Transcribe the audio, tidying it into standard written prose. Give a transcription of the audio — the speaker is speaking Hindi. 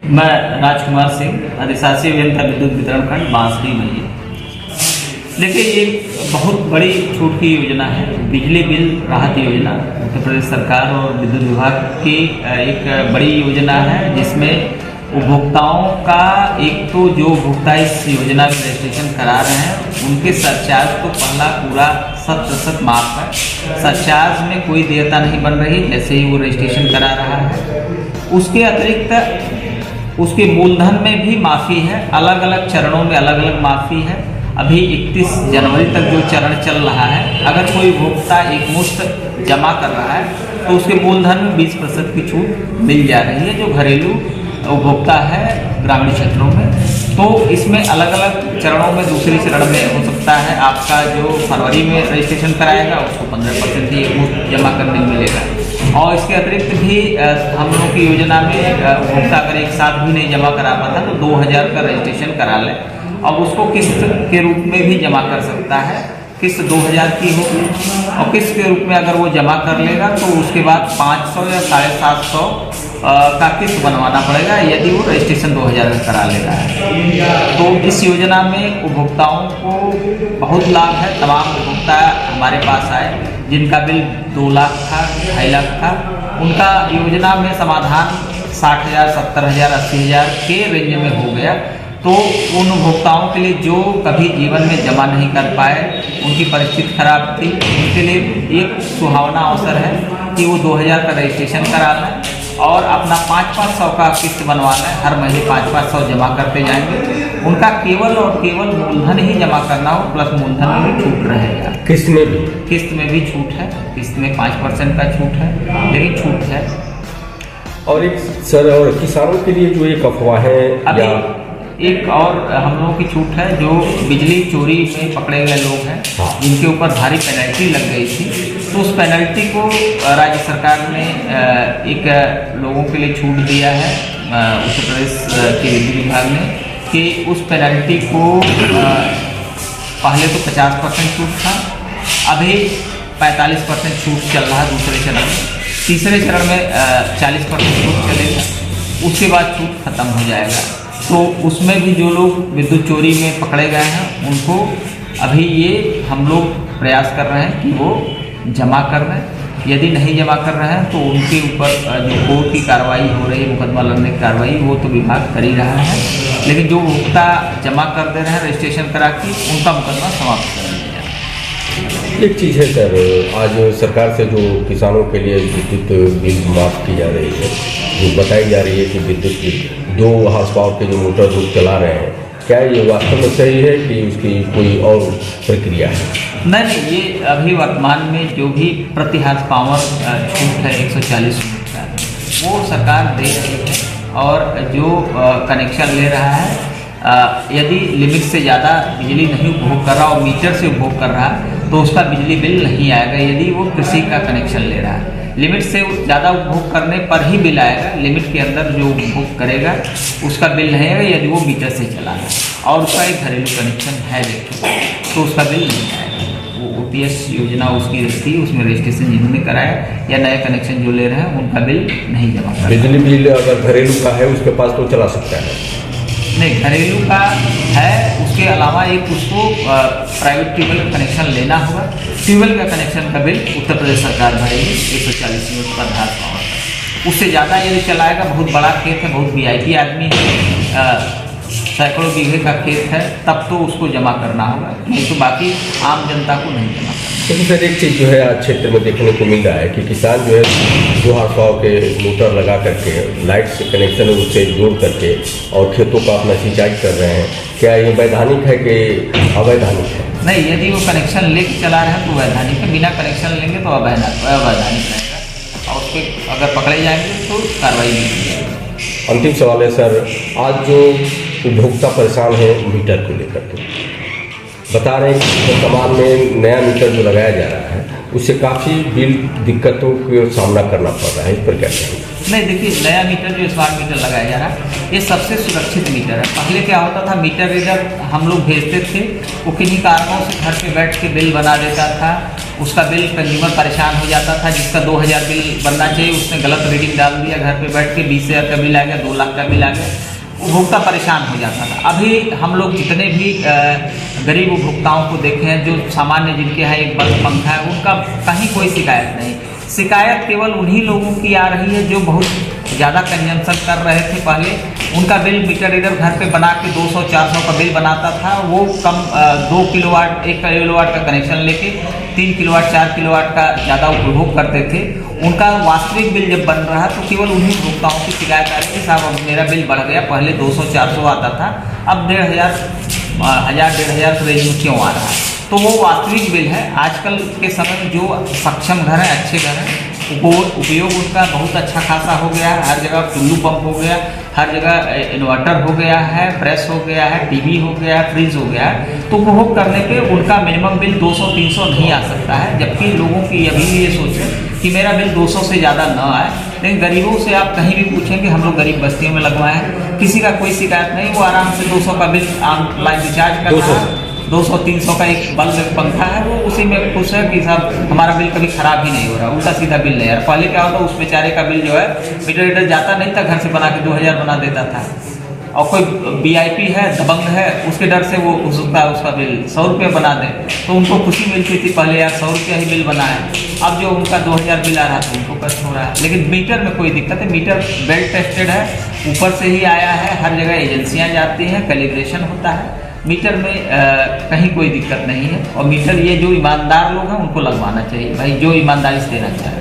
मैं राजकुमार सिंह, अधिशासी अभियंता विद्युत वितरण खंड बांसडी मई। देखिए, ये बहुत बड़ी छूट की योजना है, बिजली बिल राहत योजना। उत्तर प्रदेश सरकार और विद्युत विभाग की एक बड़ी योजना है, जिसमें उपभोक्ताओं का एक तो जो उपभोक्ता इस योजना में रजिस्ट्रेशन करा रहे हैं उनके सरचार्ज तो पहला पूरा 100% माफ है। सरचार्ज में कोई देयता नहीं बन रही जैसे ही वो रजिस्ट्रेशन करा रहा है। उसके अतिरिक्त उसके मूलधन में भी माफ़ी है, अलग अलग चरणों में अलग अलग माफ़ी है। अभी 31 जनवरी तक जो चरण चल रहा है, अगर कोई उपभोक्ता एक मुश्त जमा कर रहा है तो उसके मूलधन में 20% की छूट मिल जा रही है, जो घरेलू उपभोक्ता है ग्रामीण क्षेत्रों में। तो इसमें अलग अलग चरणों में दूसरी चरण में हो सकता है आपका जो फरवरी में रजिस्ट्रेशन कराएगा उसको 15% ही एक मुश्त जमा करने मिलेगा। और इसके अतिरिक्त भी हम लोगों की योजना में उपभोक्ता अगर एक साथ भी नहीं जमा करा पाता तो 2000 का रजिस्ट्रेशन करा ले और उसको किस्त के रूप में भी जमा कर सकता है। किस्त 2000 की होगी और किस्त के रूप में अगर वो जमा कर लेगा तो उसके बाद 500 या 750 का किस्त बनवाना पड़ेगा यदि वो रजिस्ट्रेशन 2000 का करा ले रहा है। तो इस योजना में उपभोक्ताओं को बहुत लाभ है। तमाम उपभोक्ता हमारे पास आए जिनका बिल 2 लाख था, 2.5 लाख था, उनका योजना में समाधान 60,000, 70,000, 80,000 के रेंज में हो गया। तो उन उपभोक्ताओं के लिए जो कभी जीवन में जमा नहीं कर पाए, उनकी परिस्थिति खराब थी, उनके लिए एक सुहावना अवसर है कि वो 2000 का रजिस्ट्रेशन करा लें और अपना 500 का किस्त बनवा लें। हर महीने 500 जमा करते जाएंगे। उनका केवल और केवल मूलधन ही जमा करना हो, प्लस मूलधन में भी छूट रहेगा। किस्त में भी छूट है। किस्त में 5% का छूट है, लेकिन छूट है। और एक सर, और किसानों के लिए जो एक अफवाह है, अभी एक और हम लोगों की छूट है, जो बिजली चोरी में पकड़े गए लोग हैं, जिनके ऊपर भारी पेनल्टी लग गई थी, तो उस पेनल्टी को राज्य सरकार ने एक लोगों के लिए छूट दिया है उत्तर प्रदेश के विद्युत विभाग ने, कि उस पेनल्टी को पहले तो 50% छूट था, अभी 45% छूट चल रहा है दूसरे चरण में। तीसरे चरण में 40% छूट चलेगा, उसके बाद छूट खत्म हो जाएगा। तो उसमें भी जो लोग विद्युत चोरी में पकड़े गए हैं उनको अभी ये हम लोग प्रयास कर रहे हैं कि वो जमा कर दें। यदि नहीं जमा कर रहे हैं तो उनके ऊपर जो कोर्ट की कार्रवाई हो रही है, मुकदमा लड़ने की कार्रवाई, वो तो विभाग कर ही रहा है, लेकिन जो उपभोक्ता जमा कर दे रहे हैं रजिस्ट्रेशन करा के, उनका मुकदमा समाप्त कर दिया जाए। एक चीज़ है सर, आज सरकार से जो किसानों के लिए विद्युत बिल माफ़ की जा रही है, जो बताई जा रही है कि विद्युत 2 हार्स पावर के जो मोटर लोग चला रहे हैं, क्या ये वास्तव में सही है कि उसकी कोई और प्रक्रिया है? नहीं, ये अभी वर्तमान में जो भी प्रति हार्स पावर छूट है 140 यूनिट का, वो सरकार दे रही है। और जो कनेक्शन ले रहा है, यदि लिमिट से ज़्यादा बिजली नहीं उपभोग कर रहा और मीटर से उपभोग कर रहा है तो उसका बिजली बिल नहीं आएगा। यदि वो कृषि का कनेक्शन ले रहा है, लिमिट से ज़्यादा उपभोग करने पर ही बिल आएगा। लिमिट के अंदर जो उपभोग करेगा उसका बिल नहीं आएगा यदि वो मीटर से चला है और उसका एक घरेलू कनेक्शन है तो उसका बिल नहीं आएगा। वो OPS योजना उसकी थी, उसमें रजिस्ट्रेशन जिन्होंने कराया या नए कनेक्शन जो ले रहे हैं उनका बिल नहीं जमा करा। बिजली बिल अगर घरेलू का है उसके पास तो चला सकता है? नहीं, घरेलू का है, उसके अलावा एक उसको प्राइवेट ट्यूबवेल का कनेक्शन लेना होगा। ट्यूबवेल का कनेक्शन का बिल उत्तर प्रदेश सरकार भरेगी 140 यूनिट पर हार्स पावर। उससे ज़्यादा यदि चलाएगा, बहुत बड़ा खेत है, बहुत VIP आदमी है, सैकड़ों बीघे का खेत है, तब तो उसको जमा करना होगा, नहीं तो बाकी आम जनता को नहीं जमा करना। लेकिन सर, एक चीज़ जो है आज क्षेत्र में देखने को मिल रहा है कि किसान जो है 2 हार्स पावर के मोटर लगा करके लाइट से कनेक्शन उससे जोड़ करके और खेतों का अपना सिंचाई कर रहे हैं। क्या ये वैधानिक है कि अवैधानिक है? नहीं, यदि वो कनेक्शन लेके चला रहे हैं तो वैधानिक है, बिना कनेक्शन लेंगे तो अवैधानिक रहेगा और उस पर अगर पकड़े जाएंगे तो कार्रवाई नहीं की जाएगी। अंतिम सवाल है सर, आज जो उपभोक्ता परेशान है मीटर को लेकर के, बता रहे हैं कि वर्तमान में नया मीटर जो लगाया जा रहा है उससे काफ़ी बिल दिक्कतों का सामना करना पड़ रहा है, इस पर क्या कहेंगे? नहीं, देखिए नया मीटर जो स्मार्ट मीटर लगाया जा रहा है ये सबसे सुरक्षित मीटर है। पहले क्या होता था, मीटर रीडर हम लोग भेजते थे, वो किन्हीं कारणों से घर पे बैठ के बिल बना देता था, उसका बिल कंज्यूमर परेशान हो जाता था। जिसका 2000 बिल बनना चाहिए उसने गलत रीडिंग डाल दिया, घर पे बैठ के 20,000 का बिल आ गया, 2 लाख का बिल आ गया, उपभोक्ता परेशान हो जाता था। अभी हम लोग जितने भी गरीब उपभोक्ताओं को देखे हैं, जो सामान्य जिनके यहाँ एक बल्ब पंखा है, उनका कहीं कोई शिकायत नहीं। शिकायत केवल उन्हीं लोगों की आ रही है जो बहुत ज़्यादा कंजम्पशन कर रहे थे। पहले उनका बिल मीटर रीडर घर पे बना के 200-400 का बिल बनाता था, वो कम 2 किलोवाट 1 किलोवाट का कनेक्शन लेके 3 किलोवाट 4 किलोवाट का ज़्यादा उपभोग करते थे। उनका वास्तविक बिल जब बन रहा तो केवल उन्हीं उपभोक्ताओं की शिकायत आ रही है, साहब अब मेरा बिल बढ़ गया, पहले 200-400 आता था, अब 1,500 रेंज में क्यों आ रहा है। तो वो वास्तविक बिल है। आजकल के समय में जो सक्षम घर हैं, अच्छे घर हैं, उपयोग उनका बहुत अच्छा खासा हो गया है। हर जगह टुल्लू पंप हो गया, हर जगह इन्वर्टर हो गया है, प्रेस हो गया है, टीवी हो गया है, फ्रिज हो गया है। तो उपभोग करने पे उनका मिनिमम बिल 200-300 नहीं आ सकता है, जबकि लोगों की अभी भी ये सोच है कि मेरा बिल 200 से ज़्यादा न आए। लेकिन गरीबों से आप कहीं भी पूछेंगे, हम लोग गरीब बस्तियों में लगवाए हैं, किसी का कोई शिकायत नहीं, वो आराम से 200 का बिल ऑनलाइन रिचार्ज कर रहा है। 200-300 का एक बल्ब एक पंखा है, वो उसी में खुश है कि साहब हमारा बिल कभी खराब ही नहीं हो रहा, उल्टा सीधा बिल नहीं। यार पहले क्या होता, उस बेचारे का बिल जो है मीटर रीडर जाता नहीं था, घर से बना के 2000 बना देता था। और कोई VIP है, दबंग है, उसके डर से वो उसका बिल 100 रुपये बना दे, तो उनको खुशी मिलती थी पहले, यार 100 रुपया ही बिल बना है। अब जो उनका 2000 बिल आ रहा था उनको कष्ट हो रहा है। लेकिन मीटर में कोई दिक्कत है, मीटर वेल टेस्टेड है, ऊपर से ही आया है, हर जगह एजेंसियाँ जाती हैं, कैलिब्रेशन होता है, मीटर में कहीं कोई दिक्कत नहीं है। और मीटर ये जो ईमानदार लोग हैं उनको लगवाना चाहिए भाई, जो ईमानदारी से देना चाहे।